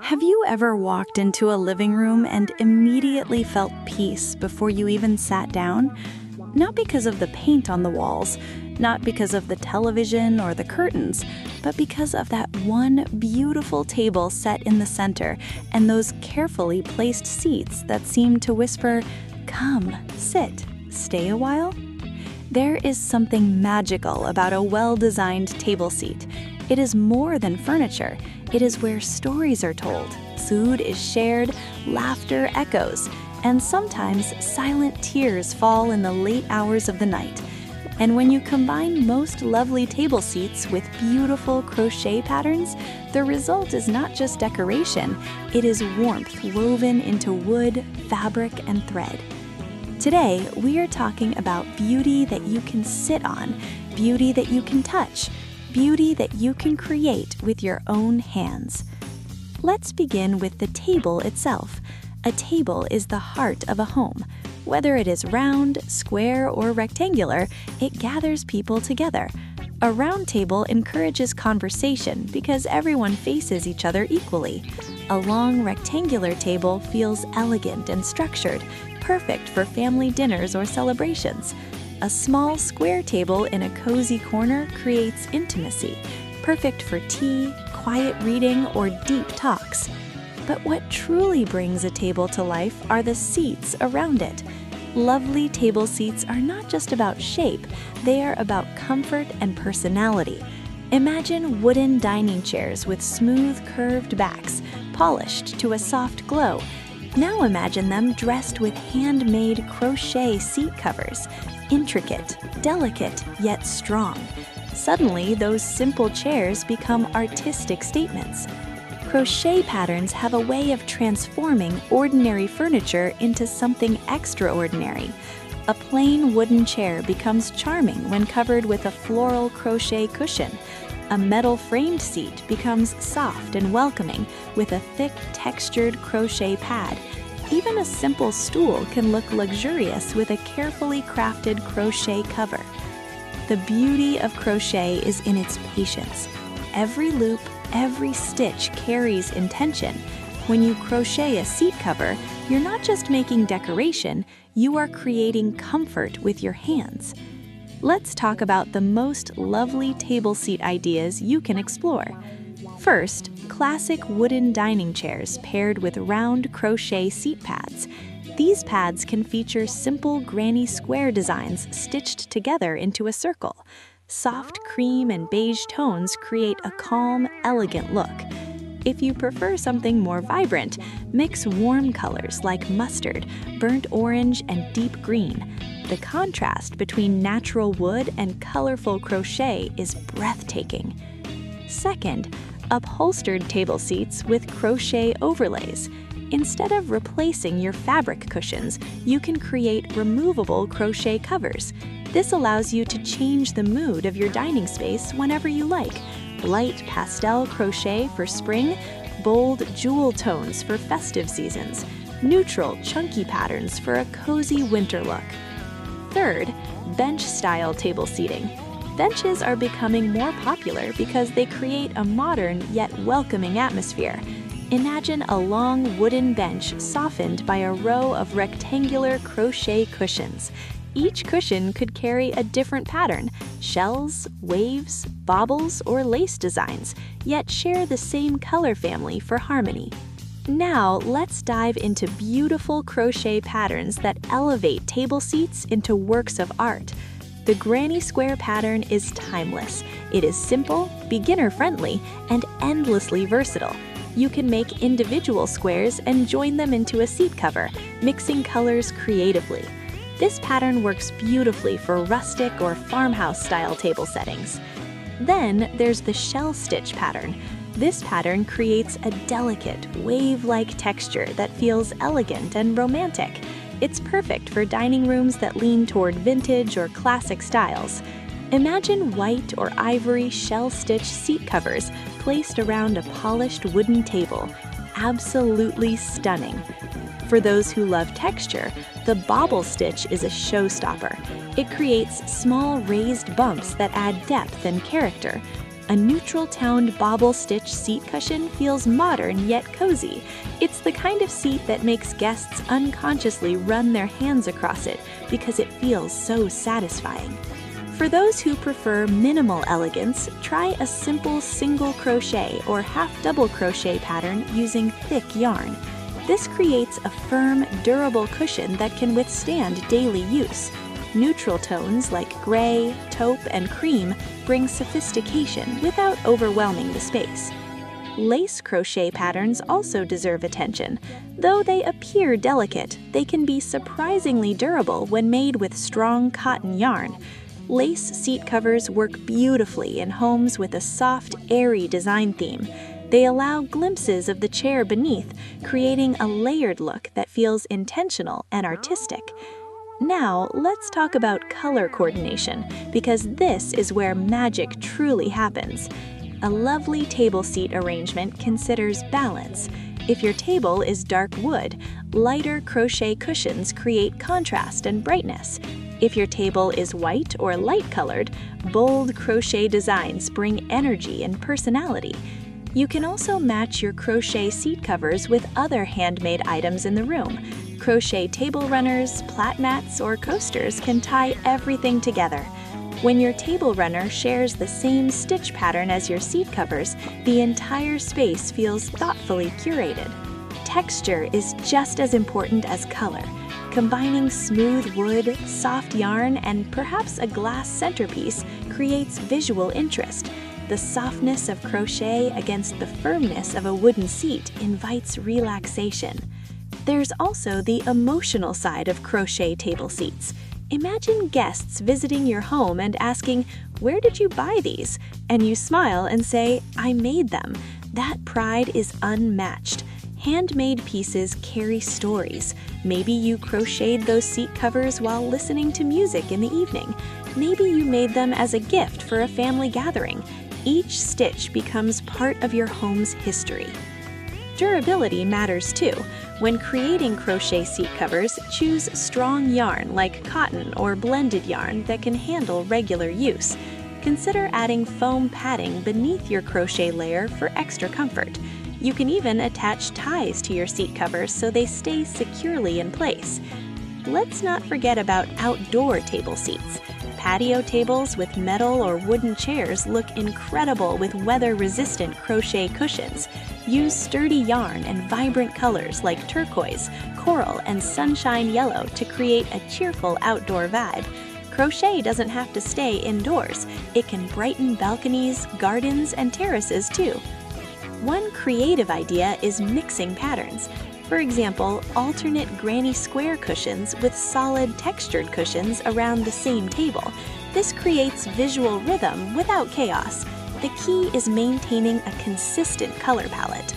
Have you ever walked into a living room and immediately felt peace before you even sat down? Not because of the paint on the walls, not because of the television or the curtains, but because of that one beautiful table set in the center and those carefully placed seats that seem to whisper, "Come, sit, stay a while." There is something magical about a well-designed table seat. It is more than furniture. It is where stories are told, food is shared, laughter echoes, and sometimes silent tears fall in the late hours of the night. And when you combine most lovely table seats with beautiful crochet patterns, the result is not just decoration, it is warmth woven into wood, fabric, and thread. Today, we are talking about beauty that you can sit on, beauty that you can touch, beauty that you can create with your own hands. Let's begin with the table itself. A table is the heart of a home. Whether it is round, square, or rectangular, it gathers people together. A round table encourages conversation because everyone faces each other equally. A long rectangular table feels elegant and structured, perfect for family dinners or celebrations. A small square table in a cozy corner creates intimacy, perfect for tea, quiet reading, or deep talks. But what truly brings a table to life are the seats around it. Lovely table seats are not just about shape, they are about comfort and personality. Imagine wooden dining chairs with smooth, curved backs, polished to a soft glow. Now imagine them dressed with handmade crochet seat covers. Intricate, delicate, yet strong. Suddenly, those simple chairs become artistic statements. Crochet patterns have a way of transforming ordinary furniture into something extraordinary. A plain wooden chair becomes charming when covered with a floral crochet cushion. A metal framed seat becomes soft and welcoming with a thick, textured crochet pad. Even a simple stool can look luxurious with a carefully crafted crochet cover. The beauty of crochet is in its patience. Every loop, every stitch carries intention. When you crochet a seat cover, you're not just making decoration, you are creating comfort with your hands. Let's talk about the most lovely table seat ideas you can explore. First, classic wooden dining chairs paired with round crochet seat pads. These pads can feature simple granny square designs stitched together into a circle. Soft cream and beige tones create a calm, elegant look. If you prefer something more vibrant, mix warm colors like mustard, burnt orange, and deep green. The contrast between natural wood and colorful crochet is breathtaking. Second, upholstered table seats with crochet overlays. Instead of replacing your fabric cushions, you can create removable crochet covers. This allows you to change the mood of your dining space whenever you like. Light pastel crochet for spring, bold jewel tones for festive seasons, neutral chunky patterns for a cozy winter look. Third, bench-style table seating. Benches are becoming more popular because they create a modern yet welcoming atmosphere. Imagine a long wooden bench softened by a row of rectangular crochet cushions. Each cushion could carry a different pattern, shells, waves, baubles, or lace designs, yet share the same color family for harmony. Now, let's dive into beautiful crochet patterns that elevate table seats into works of art. The granny square pattern is timeless. It is simple, beginner-friendly, and endlessly versatile. You can make individual squares and join them into a seat cover, mixing colors creatively. This pattern works beautifully for rustic or farmhouse-style table settings. Then there's the shell stitch pattern. This pattern creates a delicate, wave-like texture that feels elegant and romantic. It's perfect for dining rooms that lean toward vintage or classic styles. Imagine white or ivory shell-stitch seat covers placed around a polished wooden table. Absolutely stunning. For those who love texture, the bobble stitch is a showstopper. It creates small raised bumps that add depth and character. A neutral-toned bobble-stitch seat cushion feels modern yet cozy. It's the kind of seat that makes guests unconsciously run their hands across it because it feels so satisfying. For those who prefer minimal elegance, try a simple single crochet or half double crochet pattern using thick yarn. This creates a firm, durable cushion that can withstand daily use. Neutral tones like gray, taupe, and cream bring sophistication without overwhelming the space. Lace crochet patterns also deserve attention. Though they appear delicate, they can be surprisingly durable when made with strong cotton yarn. Lace seat covers work beautifully in homes with a soft, airy design theme. They allow glimpses of the chair beneath, creating a layered look that feels intentional and artistic. Now, let's talk about color coordination, because this is where magic truly happens. A lovely table seat arrangement considers balance. If your table is dark wood, lighter crochet cushions create contrast and brightness. If your table is white or light-colored, bold crochet designs bring energy and personality. You can also match your crochet seat covers with other handmade items in the room. Crochet table runners, plat mats, or coasters can tie everything together. When your table runner shares the same stitch pattern as your seat covers, the entire space feels thoughtfully curated. Texture is just as important as color. Combining smooth wood, soft yarn, and perhaps a glass centerpiece creates visual interest. The softness of crochet against the firmness of a wooden seat invites relaxation. There's also the emotional side of crochet table seats. Imagine guests visiting your home and asking, "Where did you buy these?" And you smile and say, "I made them." That pride is unmatched. Handmade pieces carry stories. Maybe you crocheted those seat covers while listening to music in the evening. Maybe you made them as a gift for a family gathering. Each stitch becomes part of your home's history. Durability matters too. When creating crochet seat covers, choose strong yarn like cotton or blended yarn that can handle regular use. Consider adding foam padding beneath your crochet layer for extra comfort. You can even attach ties to your seat covers so they stay securely in place. Let's not forget about outdoor table seats. Patio tables with metal or wooden chairs look incredible with weather-resistant crochet cushions. Use sturdy yarn and vibrant colors like turquoise, coral, and sunshine yellow to create a cheerful outdoor vibe. Crochet doesn't have to stay indoors. It can brighten balconies, gardens, and terraces too. One creative idea is mixing patterns. For example, alternate granny square cushions with solid textured cushions around the same table. This creates visual rhythm without chaos. The key is maintaining a consistent color palette.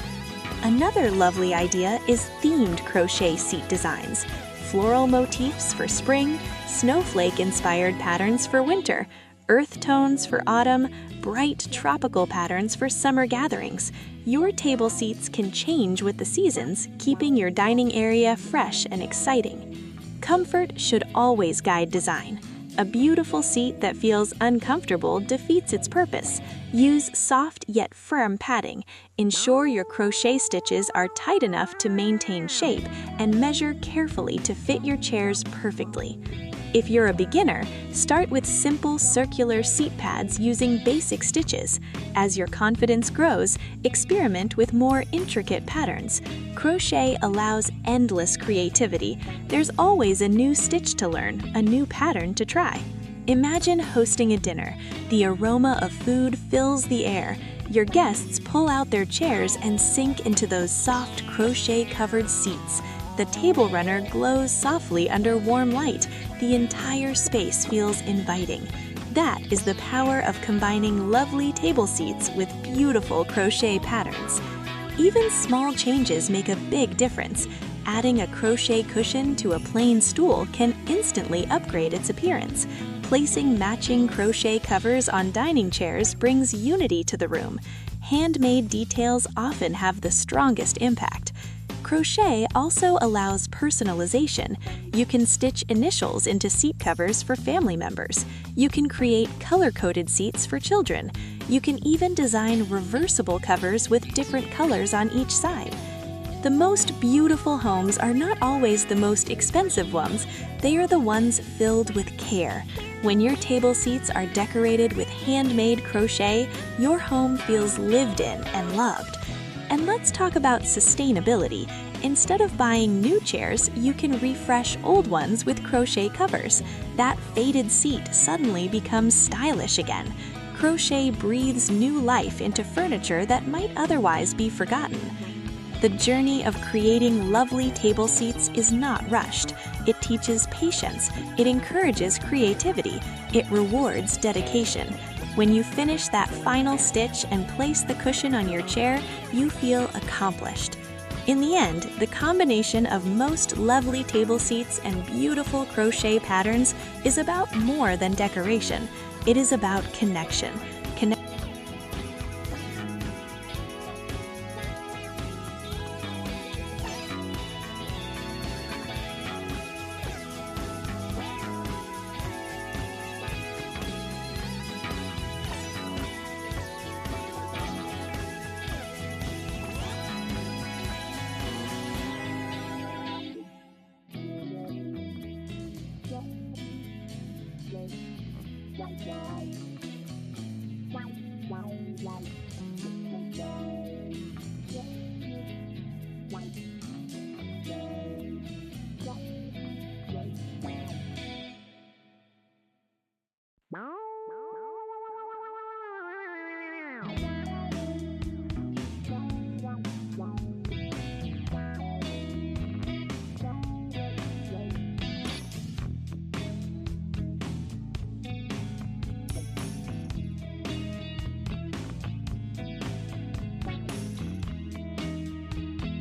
Another lovely idea is themed crochet seat designs. Floral motifs for spring, snowflake-inspired patterns for winter, earth tones for autumn, bright tropical patterns for summer gatherings. Your table seats can change with the seasons, keeping your dining area fresh and exciting. Comfort should always guide design. A beautiful seat that feels uncomfortable defeats its purpose. Use soft yet firm padding. Ensure your crochet stitches are tight enough to maintain shape, and measure carefully to fit your chairs perfectly. If you're a beginner, start with simple circular seat pads using basic stitches. As your confidence grows, experiment with more intricate patterns. Crochet allows endless creativity. There's always a new stitch to learn, a new pattern to try. Imagine hosting a dinner. The aroma of food fills the air. Your guests pull out their chairs and sink into those soft crochet-covered seats. The table runner glows softly under warm light. The entire space feels inviting. That is the power of combining lovely table seats with beautiful crochet patterns. Even small changes make a big difference. Adding a crochet cushion to a plain stool can instantly upgrade its appearance. Placing matching crochet covers on dining chairs brings unity to the room. Handmade details often have the strongest impact. Crochet also allows personalization. You can stitch initials into seat covers for family members. You can create color-coded seats for children. You can even design reversible covers with different colors on each side. The most beautiful homes are not always the most expensive ones. They are the ones filled with care. When your table seats are decorated with handmade crochet, your home feels lived in and loved. And let's talk about sustainability. Instead of buying new chairs, you can refresh old ones with crochet covers. That faded seat suddenly becomes stylish again. Crochet breathes new life into furniture that might otherwise be forgotten. The journey of creating lovely table seats is not rushed. It teaches patience, it encourages creativity, it rewards dedication. When you finish that final stitch and place the cushion on your chair, you feel accomplished. In the end, the combination of most lovely table seats and beautiful crochet patterns is about more than decoration. It is about connection. Yeah.